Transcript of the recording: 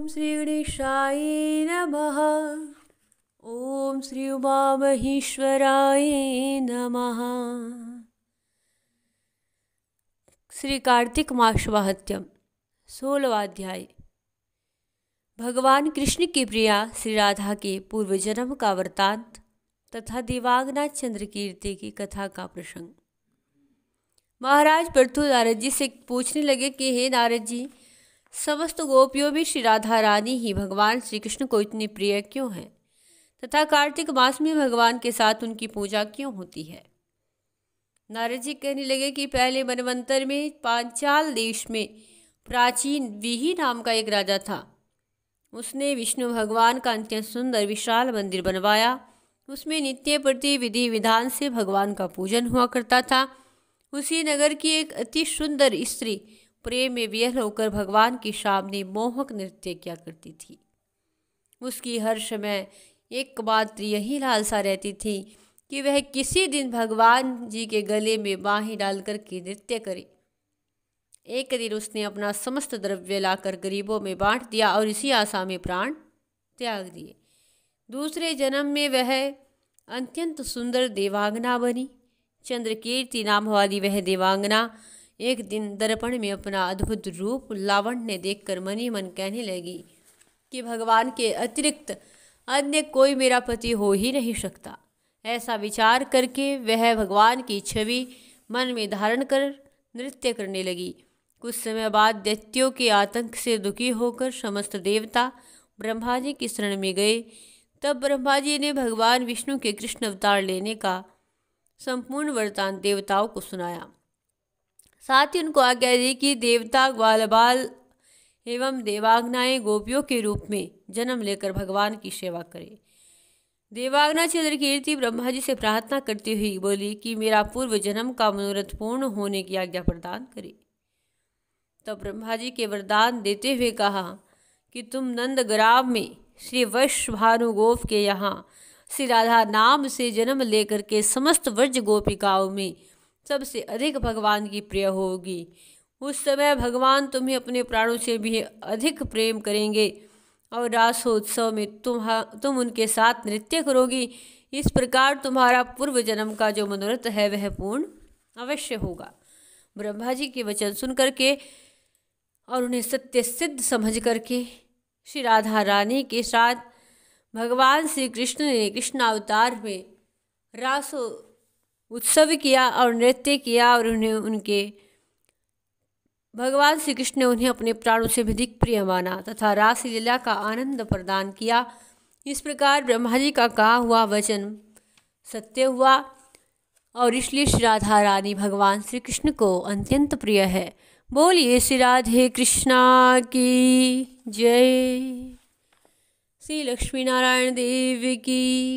श्री गणेशाय नमः। ओम श्री उमा महेश्वराय नमः। श्री कार्तिक मास माहात्म्य 16वां अध्याय। भगवान कृष्ण की प्रिया श्री राधा के पूर्व जन्म का वृत्तांत तथा दिवांगना चंद्रकीर्ति की कथा का प्रसंग। महाराज पृथु नारद जी से पूछने लगे कि हे नारद जी, समस्त गोपियों में श्री राधा रानी ही भगवान श्री कृष्ण को इतनी प्रिय क्यों है तथा कार्तिक मास में भगवान के साथ उनकी पूजा क्यों होती है। नारद जी कहने लगे कि पहले मनवंतर में पांचाल देश में प्राचीन वीही नाम का एक राजा था। उसने विष्णु भगवान का अत्यंत सुंदर विशाल मंदिर बनवाया। उसमें नित्य प्रति विधि विधान से भगवान का पूजन हुआ करता था। उसी नगर की एक अति सुंदर स्त्री प्रेम में विह्वल होकर भगवान के सामने मोहक नृत्य किया करती थी। उसकी हर समय एकमात्र यही लालसा रहती थी कि वह किसी दिन भगवान जी के गले में बाहें डालकर के नृत्य करे। एक दिन उसने अपना समस्त द्रव्य लाकर गरीबों में बांट दिया और इसी आशा में प्राण त्याग दिए। दूसरे जन्म में वह अत्यंत सुंदर देवांगना बनी। चंद्रकीर्ति नाम वाली वह देवांगना एक दिन दर्पण में अपना अद्भुत रूप लावण्य देखकर मनी मन कहने लगी कि भगवान के अतिरिक्त अन्य कोई मेरा पति हो ही नहीं सकता। ऐसा विचार करके वह भगवान की छवि मन में धारण कर नृत्य करने लगी। कुछ समय बाद दैत्यों के आतंक से दुखी होकर समस्त देवता ब्रह्मा जी की शरण में गए। तब ब्रह्मा जी ने भगवान विष्णु के कृष्ण अवतार लेने का संपूर्ण वृत्तांत देवताओं को सुनाया। साथ ही उनको आज्ञा दी कि देवता ग्वाल बाल एवं देवांगनाएं गोपियों के रूप में जन्म लेकर भगवान की सेवा करें। देवांगना चंद्रकीर्ति ब्रह्मा जी से प्रार्थना करती हुई बोली कि मेरा पूर्व जन्म का मनोरथ पूर्ण होने की आज्ञा प्रदान करे। तब ब्रह्मा जी के वरदान देते हुए कहा कि तुम नंदग्राम में श्री वैश्य भानुगोप के यहाँ श्री राधा नाम से जन्म लेकर के समस्त व्रज गोपिकाओं में सबसे अधिक भगवान की प्रिय होगी। उस समय भगवान तुम्हें अपने प्राणों से भी अधिक प्रेम करेंगे और रासोत्सव में तुम उनके साथ नृत्य करोगी। इस प्रकार तुम्हारा पूर्व जन्म का जो मनोरथ है वह पूर्ण अवश्य होगा। ब्रह्मा जी के वचन सुन करके और उन्हें सत्य सिद्ध समझ करके श्री राधा रानी के साथ भगवान श्री कृष्ण ने कृष्णावतार में रासो उत्सव किया और नृत्य किया और भगवान श्री कृष्ण ने उन्हें अपने प्राणों से अधिक प्रिय माना तथा रासलीला का आनंद प्रदान किया। इस प्रकार ब्रह्मा जी का कहा हुआ वचन सत्य हुआ और इसलिए श्री राधा रानी भगवान श्री कृष्ण को अत्यंत प्रिय है। बोलिए श्री राधे कृष्णा की जय। श्री लक्ष्मी नारायण देव की।